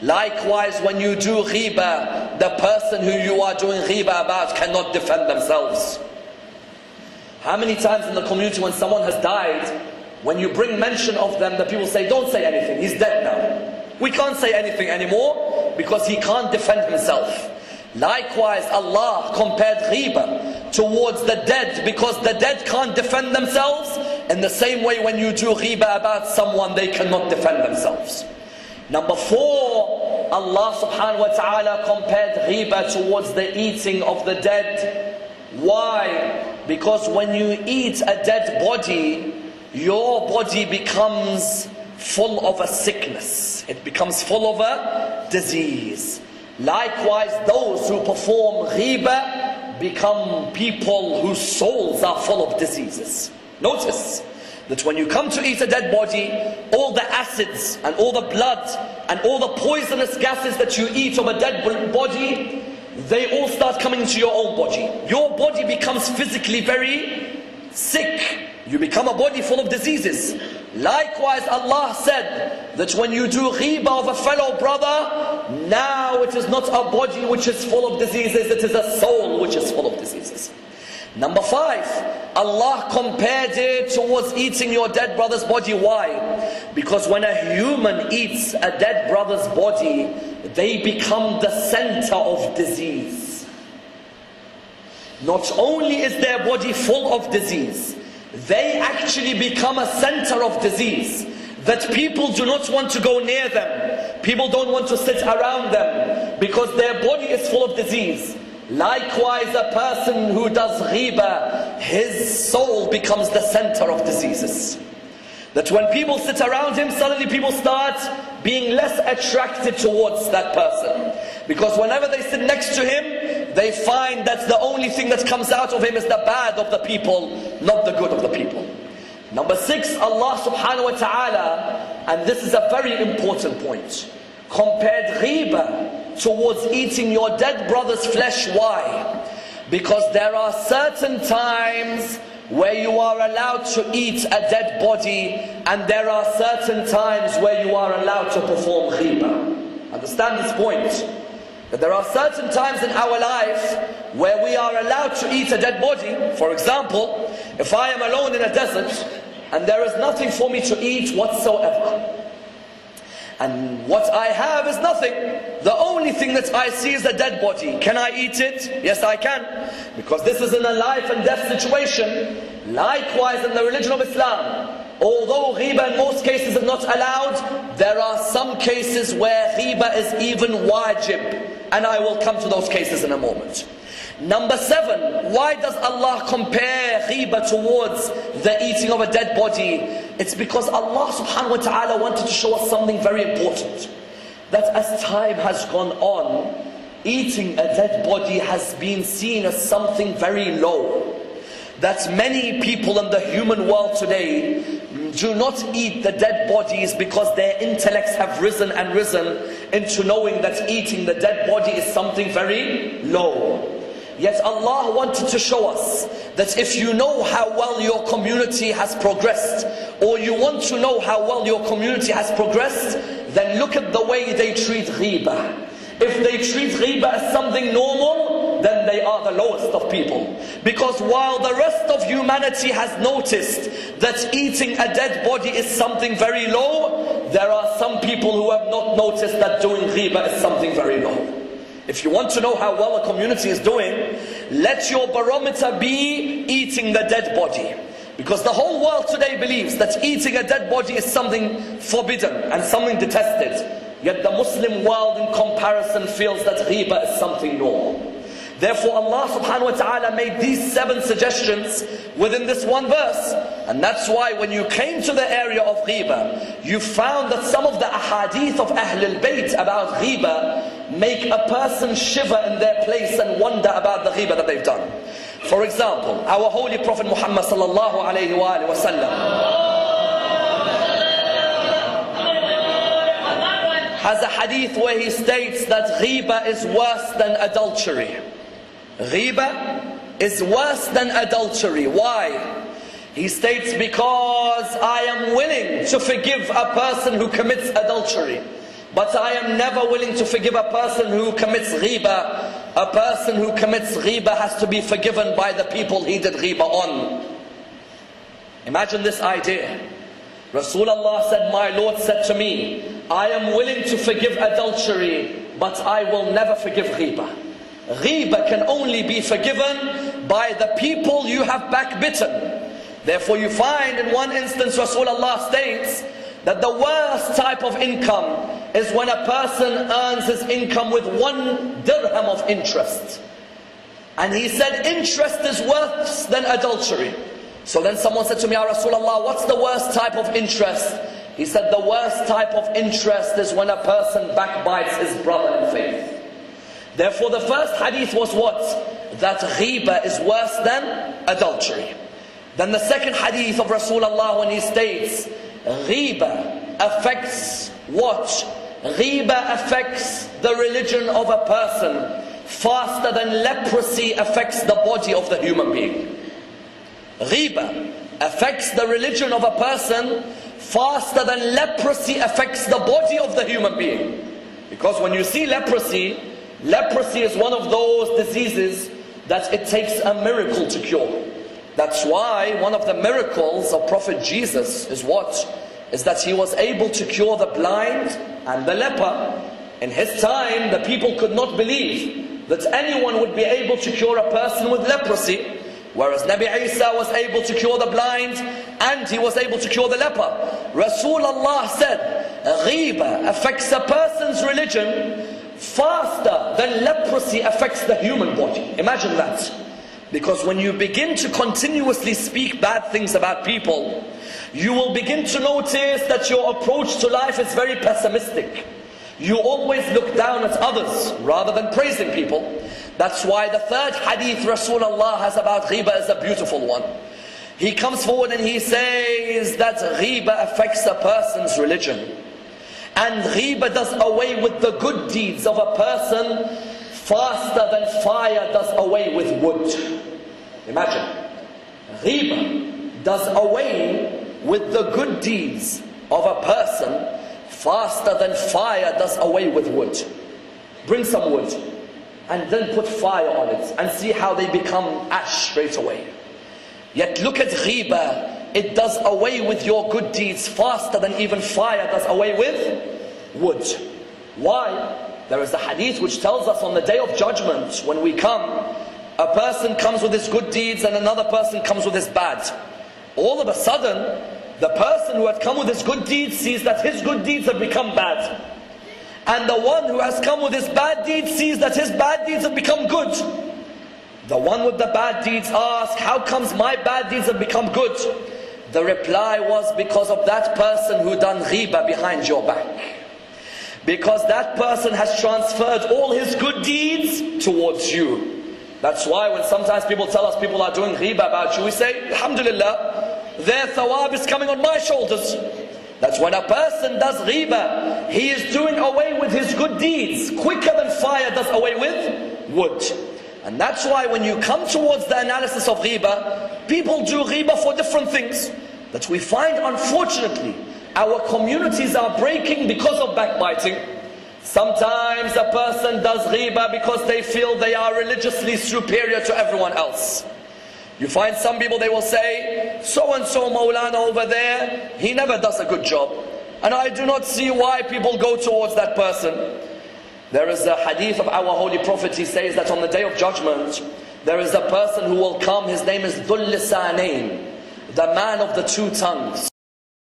Likewise, when you do ghiba, the person who you are doing ghiba about cannot defend themselves. How many times in the community when someone has died, when you bring mention of them, the people say, don't say anything, he's dead now. We can't say anything anymore because he can't defend himself. Likewise, Allah compared ghiba towards the dead because the dead can't defend themselves. In the same way, when you do ghiba about someone, they cannot defend themselves. Number 4, Allah subhanahu wa ta'ala compared ghiba towards the eating of the dead. Why? Because when you eat a dead body, your body becomes full of a sickness. It becomes full of a disease. Likewise, those who perform ghiba become people whose souls are full of diseases. Notice that when you come to eat a dead body, all the acids and all the blood and all the poisonous gases that you eat of a dead body, they all start coming into your own body. Your body becomes physically very sick. You become a body full of diseases. Likewise, Allah said that when you do ghiba of a fellow brother, now it is not a body which is full of diseases, it is a soul which is full of diseases. Number 5, Allah compared it towards eating your dead brother's body. Why? Because when a human eats a dead brother's body, they become the center of disease. Not only is their body full of disease, they actually become a center of disease, that people do not want to go near them. People don't want to sit around them because their body is full of disease. Likewise, a person who does ghiba, his soul becomes the center of diseases. That when people sit around him, suddenly people start being less attracted towards that person. Because whenever they sit next to him, they find that the only thing that comes out of him is the bad of the people, not the good of the people. Number 6, Allah subhanahu wa ta'ala, and this is a very important point, compared ghiba towards eating your dead brother's flesh. Why? Because there are certain times where you are allowed to eat a dead body, and there are certain times where you are allowed to perform ghiba. Understand this point? That there are certain times in our life where we are allowed to eat a dead body. For example, if I am alone in a desert and there is nothing for me to eat whatsoever, and what I have is nothing, the only thing that I see is a dead body. Can I eat it? Yes, I can. Because this is in a life and death situation. Likewise, in the religion of Islam, although ghiba in most cases is not allowed, there are some cases where ghiba is even wajib. And I will come to those cases in a moment. Number 7, why does Allah compare ghiba towards the eating of a dead body? It's because Allah subhanahu wa ta'ala wanted to show us something very important. That as time has gone on, eating a dead body has been seen as something very low. That many people in the human world today do not eat the dead bodies because their intellects have risen and risen into knowing that eating the dead body is something very low. Yet Allah wanted to show us that if you know how well your community has progressed, or you want to know how well your community has progressed, then look at the way they treat ghiba. If they treat ghiba as something normal, then they are the lowest of people. Because while the rest of humanity has noticed that eating a dead body is something very low, there are some people who have not noticed that doing ghiba is something very low. If you want to know how well a community is doing, let your barometer be eating the dead body. Because the whole world today believes that eating a dead body is something forbidden and something detested. Yet the Muslim world in comparison feels that ghiba is something normal. Therefore Allah subhanahu wa ta'ala made these 7 suggestions within this one verse. And that's why when you came to the area of ghiba, you found that some of the ahadith of Ahlul Bayt about ghiba make a person shiver in their place and wonder about the ghiba that they've done. For example, our Holy Prophet Muhammad sallallahu alayhi wa sallam has a hadith where he states that ghiba is worse than adultery. Ghiba is worse than adultery. Why? He states, because I am willing to forgive a person who commits adultery, But I am never willing to forgive a person who commits ghiba. A person who commits ghiba has to be forgiven by the people he did ghiba on. Imagine this idea. Rasulullah said, my Lord said to me, I am willing to forgive adultery, but I will never forgive ghiba. Ghiba can only be forgiven by the people you have backbitten. Therefore you find in one instance Rasulullah states that the worst type of income is when a person earns his income with 1 dirham of interest. And he said interest is worse than adultery. So then someone said to me, Ya Rasulullah, what's the worst type of interest? He said the worst type of interest is when a person backbites his brother in faith. Therefore the first hadith was what? That ghiba is worse than adultery. Then the second hadith of Rasulullah when he states, ghiba affects what? Ghiba affects the religion of a person faster than leprosy affects the body of the human being. Ghiba affects the religion of a person faster than leprosy affects the body of the human being. Because when you see leprosy, leprosy is one of those diseases that it takes a miracle to cure. That's why one of the miracles of Prophet Jesus is what? Is that he was able to cure the blind and the leper. In his time, the people could not believe that anyone would be able to cure a person with leprosy. Whereas Nabi Isa was able to cure the blind and he was able to cure the leper. Rasulullah said, ghiba affects a person's religion faster than leprosy affects the human body. Imagine that. Because when you begin to continuously speak bad things about people, you will begin to notice that your approach to life is very pessimistic. You always look down at others rather than praising people. That's why the third hadith Rasulullah has about ghiba is a beautiful one. He comes forward and he says that ghiba affects a person's religion. And ghiba does away with the good deeds of a person faster than fire does away with wood. Imagine. Ghiba does away with the good deeds of a person faster than fire does away with wood. Bring some wood and then put fire on it and see how they become ash straight away. Yet look at ghiba, it does away with your good deeds faster than even fire does away with wood. Why? There is a hadith which tells us on the day of judgment, when we come, a person comes with his good deeds and another person comes with his bad. All of a sudden, the person who had come with his good deeds sees that his good deeds have become bad. And the one who has come with his bad deeds sees that his bad deeds have become good. The one with the bad deeds asks, how comes my bad deeds have become good? The reply was, because of that person who done ghiba behind your back. Because that person has transferred all his good deeds towards you. That's why when sometimes people tell us people are doing ghiba about you, we say, Alhamdulillah, their thawab is coming on my shoulders. That's when a person does ghiba, he is doing away with his good deeds quicker than fire does away with wood. And that's why when you come towards the analysis of ghiba, people do ghiba for different things. That we find, unfortunately, our communities are breaking because of backbiting. Sometimes a person does ghiba because they feel they are religiously superior to everyone else. You find some people, they will say, so-and-so Maulana over there, he never does a good job. And I do not see why people go towards that person. There is a hadith of our Holy Prophet, he says that on the Day of Judgment, there is a person who will come, his name is Dhul Lisanain, the man of the two tongues.